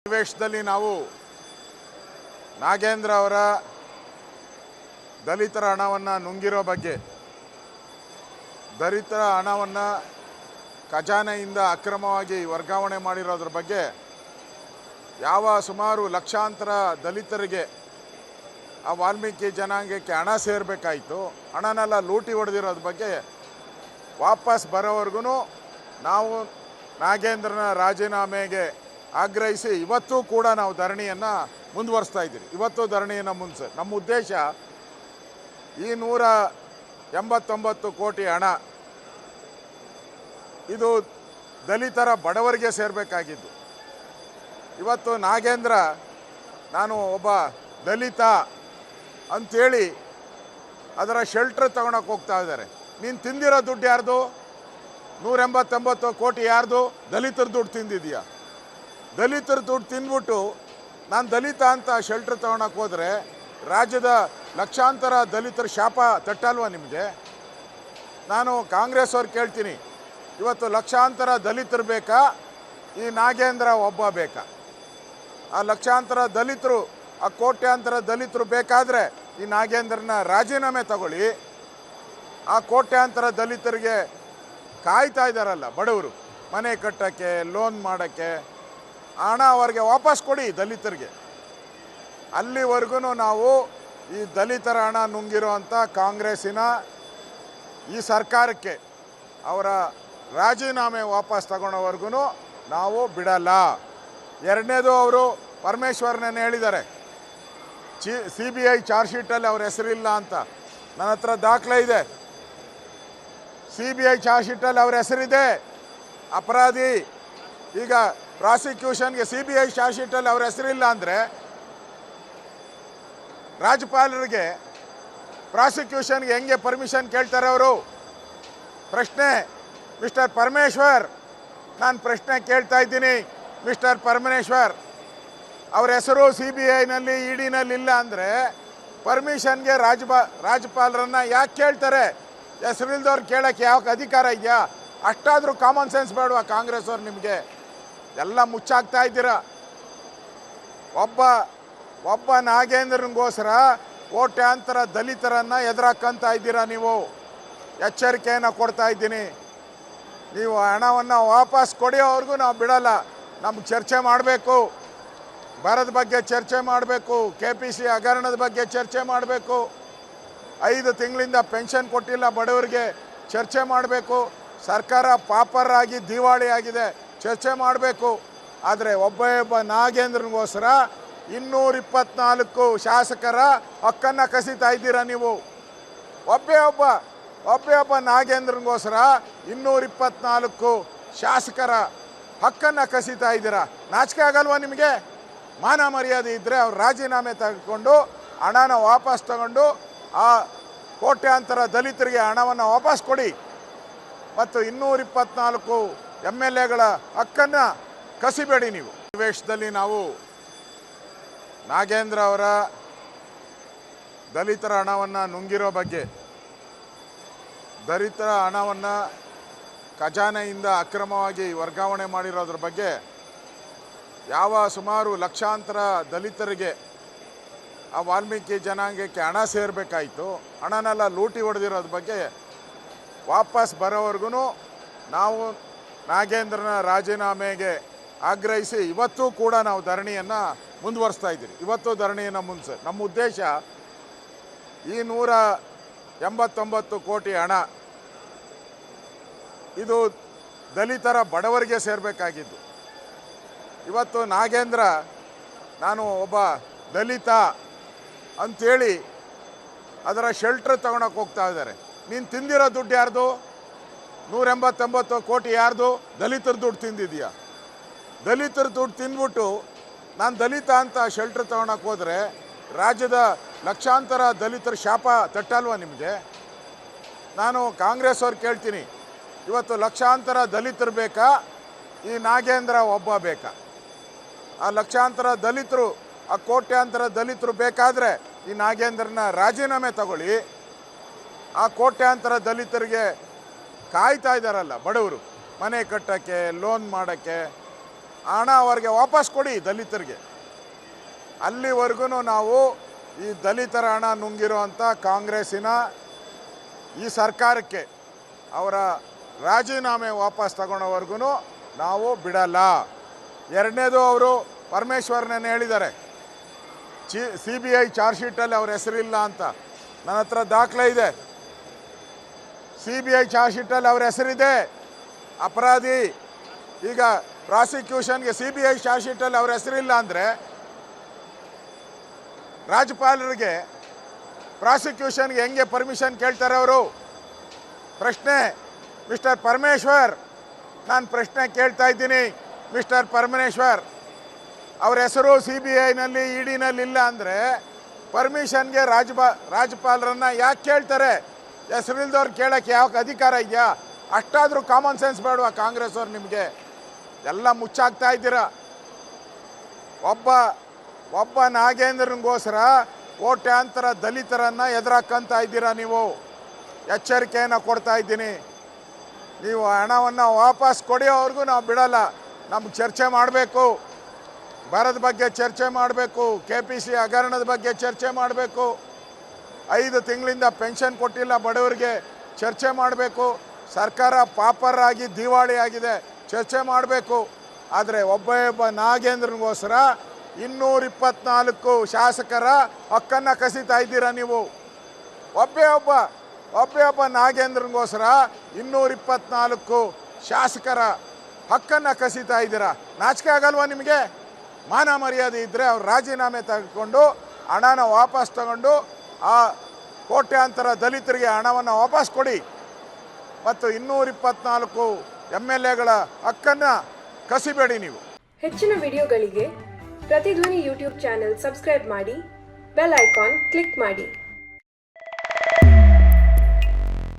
ಸನ್ನಿವೇಶದಲ್ಲಿ ನಾವು ನಾಗೇಂದ್ರ ಅವರ ದಲಿತರ ಹಣವನ್ನು ನುಂಗಿರೋ ಬಗ್ಗೆ, ದಲಿತರ ಹಣವನ್ನು ಖಜಾನೆಯಿಂದ ಅಕ್ರಮವಾಗಿ ವರ್ಗಾವಣೆ ಮಾಡಿರೋದ್ರ ಬಗ್ಗೆ, ಸುಮಾರು ಲಕ್ಷಾಂತರ ದಲಿತರಿಗೆ ಆ ವಾಲ್ಮೀಕಿ ಜನಾಂಗಕ್ಕೆ ಹಣ ಸೇರಬೇಕಾಯಿತು, ಹಣನೆಲ್ಲ ಲೂಟಿ ಹೊಡೆದಿರೋದ್ರ ಬಗ್ಗೆ ವಾಪಸ್ ಬರೋವರೆಗೂ ನಾವು ನಾಗೇಂದ್ರನ ರಾಜೀನಾಮೆಗೆ ಆಗ್ರಹಿಸಿ ಇವತ್ತು ಕೂಡ ನಾವು ಧರಣಿಯನ್ನು ಮುಂದುವರಿಸ್ತಾ ಇದ್ದೀವಿ. ಇವತ್ತು ಧರಣಿಯನ್ನು ನಮ್ಮ ಉದ್ದೇಶ ಈ 189 ಕೋಟಿ ಹಣ ಇದು ದಲಿತರ ಬಡವರಿಗೆ ಸೇರಬೇಕಾಗಿದ್ದು. ಇವತ್ತು ನಾಗೇಂದ್ರ ನಾನು ಒಬ್ಬ ದಲಿತ ಅಂಥೇಳಿ ಅದರ ಶೆಲ್ಟರ್ ತಗೊಳಕ್ಕೆ ಹೋಗ್ತಾ ಇದ್ದಾರೆ. ನೀನು ತಿಂದಿರೋ ದುಡ್ಡು ಯಾರ್ದು? 189 ಕೋಟಿ ಯಾರ್ದು? ದಲಿತರ ದುಡ್ಡು ತಿಂದಿದೆಯಾ? ದಲಿತರ ದುಡ್ಡು ತಿಂದ್ಬಿಟ್ಟು ನಾನು ದಲಿತ ಅಂತ ಶೆಲ್ಟರ್ ತಗೊಳಕ್ಕೆ ಹೋದರೆ ರಾಜ್ಯದ ಲಕ್ಷಾಂತರ ದಲಿತರ ಶಾಪ ತಟ್ಟಲ್ವ ನಿಮಗೆ? ನಾನು ಕಾಂಗ್ರೆಸ್ ಅವ್ರು ಕೇಳ್ತೀನಿ, ಇವತ್ತು ಲಕ್ಷಾಂತರ ದಲಿತರು ಬೇಕಾ, ಈ ನಾಗೇಂದ್ರ ಒಬ್ಬ ಬೇಕಾ? ಆ ಲಕ್ಷಾಂತರ ದಲಿತರು, ಆ ಕೋಟ್ಯಾಂತರ ದಲಿತರು ಬೇಕಾದರೆ ಈ ನಾಗೇಂದ್ರನ ರಾಜೀನಾಮೆ ತಗೊಳ್ಳಿ. ಆ ಕೋಟ್ಯಾಂತರ ದಲಿತರಿಗೆ ಕಾಯ್ತಾ ಇದ್ದಾರಲ್ಲ ಬಡವರು, ಮನೆ ಕಟ್ಟೋಕ್ಕೆ, ಲೋನ್ ಮಾಡೋಕ್ಕೆ, ಹಣ ಅವ್ರಿಗೆ ವಾಪಸ್ ಕೊಡಿ ದಲಿತರಿಗೆ. ಅಲ್ಲಿವರೆಗೂ ನಾವು ಈ ದಲಿತರ ಹಣ ನುಂಗಿರೋ ಅಂಥ ಕಾಂಗ್ರೆಸ್ಸಿನ ಈ ಸರ್ಕಾರಕ್ಕೆ ಅವರ ರಾಜೀನಾಮೆ ವಾಪಸ್ ತಗೊಳ್ಳೋವರೆಗೂ ನಾವು ಬಿಡಲ್ಲ. ಎರಡನೇದು, ಅವರು ಪರಮೇಶ್ವರ್ನೇ ಹೇಳಿದ್ದಾರೆ CBI ಚಾರ್ಜ್ ಶೀಟಲ್ಲಿ ಅವ್ರ ಹೆಸರಿಲ್ಲ ಅಂತ. ನನ್ನ ಹತ್ರ ದಾಖಲೆ ಇದೆ. CBI ಚಾರ್ಜ್ ಶೀಟಲ್ಲಿ ಅವ್ರ ಹೆಸರಿದೆ, ಅಪರಾಧಿ. ಈಗ ಪ್ರಾಸಿಕ್ಯೂಷನ್ಗೆ CBI ಚಾರ್ಜ್ ಶೀಟಲ್ಲಿ ಅವ್ರ ಹೆಸರಿಲ್ಲ ಅಂದರೆ ರಾಜ್ಯಪಾಲರಿಗೆ ಪ್ರಾಸಿಕ್ಯೂಷನ್ಗೆ ಹೆಂಗೆ ಪರ್ಮಿಷನ್ ಕೇಳ್ತಾರೆ ಅವರು? ಪ್ರಶ್ನೆ, ಮಿಸ್ಟರ್ ಪರಮೇಶ್ವರ್, ನಾನು ಪ್ರಶ್ನೆ ಕೇಳ್ತಾ ಇದ್ದೀನಿ. ಮಿಸ್ಟರ್ ಪರಮೇಶ್ವರ್, ಅವ್ರ ಹೆಸರು CBIನಲ್ಲಿ EDನಲ್ಲಿ ಇಲ್ಲ ಅಂದರೆ ಪರ್ಮಿಷನ್ಗೆ ರಾಜ್ಯಪಾಲರನ್ನು ಯಾಕೆ ಕೇಳ್ತಾರೆ? ಹೆಸರಿಲ್ದವ್ರು ಕೇಳೋಕ್ಕೆ ಯಾವ ಅಧಿಕಾರ ಇದೆಯಾ? ಅಷ್ಟಾದರೂ ಕಾಮನ್ ಸೆನ್ಸ್ ಬೇಡವಾ ಕಾಂಗ್ರೆಸ್ ಅವ್ರು? ನಿಮಗೆ ಎಲ್ಲ ಮುಚ್ಚಾಕ್ತಾ ಇದ್ದೀರಾ. ಒಬ್ಬ ನಾಗೇಂದ್ರನಿಗೋಸ್ಕರ ಕೋಟ್ಯಾಂತರ ದಲಿತರನ್ನು ಎದುರಾಕಂತ ಇದ್ದೀರಾ ನೀವು. ಎಚ್ಚರಿಕೆಯನ್ನು ಕೊಡ್ತಾ ಇದ್ದೀನಿ. ನೀವು ಹಣವನ್ನು ವಾಪಸ್ ಕೊಡೋವರೆಗೂ ನಾವು ಬಿಡಲ್ಲ. ನಮ್ಗೆ ಚರ್ಚೆ ಮಾಡಬೇಕು, ಬರದ ಬಗ್ಗೆ ಚರ್ಚೆ ಮಾಡಬೇಕು, KPC ಹಗರಣದ ಬಗ್ಗೆ ಚರ್ಚೆ ಮಾಡಬೇಕು, 5 ತಿಂಗಳಿಂದ ಪೆನ್ಷನ್ ಕೊಟ್ಟಿಲ್ಲ ಬಡವರಿಗೆ ಚರ್ಚೆ ಮಾಡಬೇಕು, ಸರ್ಕಾರ ಪಾಪರ್ ಆಗಿ ದಿವಾಳಿ ಆಗಿದೆ ಚರ್ಚೆ ಮಾಡಬೇಕು. ಆದರೆ ಒಬ್ಬ ನಾಗೇಂದ್ರನಿಗೋಸ್ಕರ 224 ಶಾಸಕರ ಹಕ್ಕನ್ನು ಕಸಿತಾ ಇದ್ದೀರಾ ನೀವು. ಒಬ್ಬ ನಾಗೇಂದ್ರನಿಗೋಸ್ಕರ 224 ಶಾಸಕರ ಹಕ್ಕನ್ನು ಕಸಿತಾ ಇದ್ದೀರಾ. ನಾಚಿಕೆ ಆಗಲ್ವಾ ನಿಮಗೆ? ಮಾನ ಮರ್ಯಾದೆ ಇದ್ದರೆ ಅವ್ರು ರಾಜೀನಾಮೆ ತೆಗೆದುಕೊಂಡು ಹಣನ ವಾಪಸ್ ತಗೊಂಡು ಆ ಕೋಟ್ಯಾಂತರ ದಲಿತರಿಗೆ ಹಣವನ್ನು ವಾಪಸ್ ಕೊಡಿ. ಮತ್ತು 224 MLAಗಳ ಹಕ್ಕನ್ನು ಕಸಿಬೇಡಿ ನೀವು. ಸನ್ನಿವೇಶದಲ್ಲಿ ನಾವು ನಾಗೇಂದ್ರ ಅವರ ದಲಿತರ ಹಣವನ್ನು ನುಂಗಿರೋ ಬಗ್ಗೆ, ದಲಿತರ ಹಣವನ್ನು ಖಜಾನೆಯಿಂದ ಅಕ್ರಮವಾಗಿ ವರ್ಗಾವಣೆ ಮಾಡಿರೋದ್ರ ಬಗ್ಗೆ, ಸುಮಾರು ಲಕ್ಷಾಂತರ ದಲಿತರಿಗೆ ಆ ವಾಲ್ಮೀಕಿ ಜನಾಂಗಕ್ಕೆ ಹಣ ಸೇರಬೇಕಾಯಿತು, ಹಣನೆಲ್ಲ ಲೂಟಿ ಹೊಡೆದಿರೋದ್ರ ಬಗ್ಗೆ ವಾಪಸ್ ಬರೋವರೆಗೂ ನಾವು ನಾಗೇಂದ್ರನ ರಾಜೀನಾಮೆಗೆ ಆಗ್ರಹಿಸಿ ಇವತ್ತು ಕೂಡ ನಾವು ಧರಣಿಯನ್ನು ಮುಂದುವರಿಸ್ತಾ ಇದ್ದೀವಿ. ಇವತ್ತು ಧರಣಿಯನ್ನು ನಮ್ಮ ಉದ್ದೇಶ ಈ 189 ಕೋಟಿ ಹಣ ಇದು ದಲಿತರ ಬಡವರಿಗೆ ಸೇರಬೇಕಾಗಿದ್ದು. ಇವತ್ತು ನಾಗೇಂದ್ರ ನಾನು ಒಬ್ಬ ದಲಿತ ಅಂಥೇಳಿ ಅದರ ಶೆಲ್ಟರ್ ತಗೊಳಕ್ಕೆ ಹೋಗ್ತಾ ಇದ್ದಾರೆ. ನೀನು ತಿಂದಿರೋ ದುಡ್ಡು ಯಾರ್ದು? 189 ಕೋಟಿ ಯಾರ್ದು? ದಲಿತರ ದುಡ್ಡು ತಿಂದಿದೆಯಾ? ದಲಿತರ ದುಡ್ಡು ತಿಂದ್ಬಿಟ್ಟು ನಾನು ದಲಿತ ಅಂತ ಶೆಲ್ಟರ್ ತಗೊಳಕ್ಕೆ ಹೋದರೆ ರಾಜ್ಯದ ಲಕ್ಷಾಂತರ ದಲಿತರ ಶಾಪ ತಟ್ಟಲ್ವ ನಿಮಗೆ? ನಾನು ಕಾಂಗ್ರೆಸ್ ಅವ್ರು ಕೇಳ್ತೀನಿ, ಇವತ್ತು ಲಕ್ಷಾಂತರ ದಲಿತರು ಬೇಕಾ, ಈ ನಾಗೇಂದ್ರ ಒಬ್ಬ ಬೇಕಾ? ಆ ಲಕ್ಷಾಂತರ ದಲಿತರು, ಆ ಕೋಟ್ಯಾಂತರ ದಲಿತರು ಬೇಕಾದರೆ ಈ ನಾಗೇಂದ್ರನ ರಾಜೀನಾಮೆ ತಗೊಳ್ಳಿ. ಆ ಕೋಟ್ಯಾಂತರ ದಲಿತರಿಗೆ ಕಾಯ್ತಾ ಇದ್ದಾರಲ್ಲ ಬಡವರು, ಮನೆ ಕಟ್ಟೋಕ್ಕೆ, ಲೋನ್ ಮಾಡೋಕ್ಕೆ, ಹಣ ಅವರಿಗೆ ವಾಪಸ್ ಕೊಡಿ ದಲಿತರಿಗೆ. ಅಲ್ಲಿವರೆಗೂ ನಾವು ಈ ದಲಿತರ ಹಣ ನುಂಗಿರೋಂಥ ಕಾಂಗ್ರೆಸ್ಸಿನ ಈ ಸರ್ಕಾರಕ್ಕೆ ಅವರ ರಾಜೀನಾಮೆ ವಾಪಸ್ ತಗೊಳ್ಳೋವರೆಗೂ ನಾವು ಬಿಡಲ್ಲ. ಎರಡನೇದು, ಅವರು ಪರಮೇಶ್ವರ್ನೇ ಹೇಳಿದ್ದಾರೆ CBI ಚಾರ್ಜ್ ಶೀಟಲ್ಲಿ ಅವ್ರ ಹೆಸರಿಲ್ಲ ಅಂತ. ನನ್ನ ಹತ್ರ ದಾಖಲೆ ಇದೆ. CBI ಚಾರ್ಜ್ ಶೀಟಲ್ಲಿ ಅವ್ರ ಹೆಸರಿದೆ, ಅಪರಾಧಿ. ಈಗ ಪ್ರಾಸಿಕ್ಯೂಷನ್ಗೆ CBI ಚಾರ್ಜ್ ಶೀಟಲ್ಲಿ ಅವ್ರ ಹೆಸರಿಲ್ಲ ಅಂದರೆ ರಾಜ್ಯಪಾಲರಿಗೆ ಪ್ರಾಸಿಕ್ಯೂಷನ್ಗೆ ಹೆಂಗೆ ಪರ್ಮಿಷನ್ ಕೇಳ್ತಾರೆ ಅವರು? ಪ್ರಶ್ನೆ ಮಿಸ್ಟರ್ ಪರಮೇಶ್ವರ್, ನಾನು ಪ್ರಶ್ನೆ ಕೇಳ್ತಾ ಇದ್ದೀನಿ. ಮಿಸ್ಟರ್ ಪರಮೇಶ್ವರ್, ಅವ್ರ ಹೆಸರು CBIನಲ್ಲಿ EDನಲ್ಲಿ ಇಲ್ಲ ಅಂದರೆ ಪರ್ಮಿಷನ್ಗೆ ರಾಜ್ಯಪಾಲರನ್ನು ಯಾಕೆ ಕೇಳ್ತಾರೆ? ಹೆಸರಿಲ್ದವ್ರು ಕೇಳೋಕ್ಕೆ ಯಾವ ಅಧಿಕಾರ ಇದೆಯಾ? ಅಷ್ಟಾದರೂ ಕಾಮನ್ ಸೆನ್ಸ್ ಬೇಡವಾ ಕಾಂಗ್ರೆಸ್ ಅವ್ರು? ನಿಮಗೆ ಎಲ್ಲ ಮುಚ್ಚಾಕ್ತಾ ಇದ್ದೀರಾ. ಒಬ್ಬ ನಾಗೇಂದ್ರನಿಗೋಸ್ಕರ ಕೋಟ್ಯಾಂತರ ದಲಿತರನ್ನು ಎದುರಾಕಂತ ಇದ್ದೀರಾ ನೀವು. ಎಚ್ಚರಿಕೆಯನ್ನು ಕೊಡ್ತಾ ಇದ್ದೀನಿ. ನೀವು ಹಣವನ್ನು ವಾಪಸ್ ಕೊಡಿಯೋವರೆಗೂ ನಾವು ಬಿಡಲ್ಲ. ನಮ್ಗೆ ಚರ್ಚೆ ಮಾಡಬೇಕು, ಬರದ ಬಗ್ಗೆ ಚರ್ಚೆ ಮಾಡಬೇಕು, KPC ಹಗರಣದ ಬಗ್ಗೆ ಚರ್ಚೆ ಮಾಡಬೇಕು, 5 ತಿಂಗಳಿಂದ ಪೆನ್ಷನ್ ಕೊಟ್ಟಿಲ್ಲ ಬಡವರಿಗೆ ಚರ್ಚೆ ಮಾಡಬೇಕು, ಸರ್ಕಾರ ಪಾಪರಾಗಿ ದಿವಾಳಿ ಆಗಿದೆ ಚರ್ಚೆ ಮಾಡಬೇಕು. ಆದರೆ ಒಬ್ಬ ನಾಗೇಂದ್ರನಿಗೋಸ್ಕರ 224 ಶಾಸಕರ ಹಕ್ಕನ್ನು ಕಸಿತಾ ಇದ್ದೀರಾ ನೀವು. ಒಬ್ಬ ನಾಗೇಂದ್ರನಿಗೋಸ್ಕರ 224 ಶಾಸಕರ ಹಕ್ಕನ್ನು ಕಸಿತಾ ಇದ್ದೀರಾ. ನಾಚಿಕೆ ಆಗಲ್ವಾ ನಿಮಗೆ? ಮಾನ ಮರ್ಯಾದೆ ಇದ್ದರೆ ಅವ್ರು ರಾಜೀನಾಮೆ ತೆಗೆದುಕೊಂಡು ಹಣನ ವಾಪಸ್ ತಗೊಂಡು ಆ ಕೋಟ್ಯಾಂತರ ದಲಿತರಿಗೆ ಹಣವನ್ನು ವಾಪಸ್ ಕೊಡಿ. ಮತ್ತು 224 MLAಗಳ ಹಕ್ಕನ್ನು ಕಸಿಬೇಡಿ ನೀವು. ಹೆಚ್ಚಿನ ವಿಡಿಯೋಗಳಿಗೆ ಪ್ರತಿಧ್ವನಿ ಯೂಟ್ಯೂಬ್ ಚಾನೆಲ್ ಸಬ್ಸ್ಕ್ರೈಬ್ ಮಾಡಿ, ಬೆಲ್ ಐಕಾನ್ ಕ್ಲಿಕ್ ಮಾಡಿ.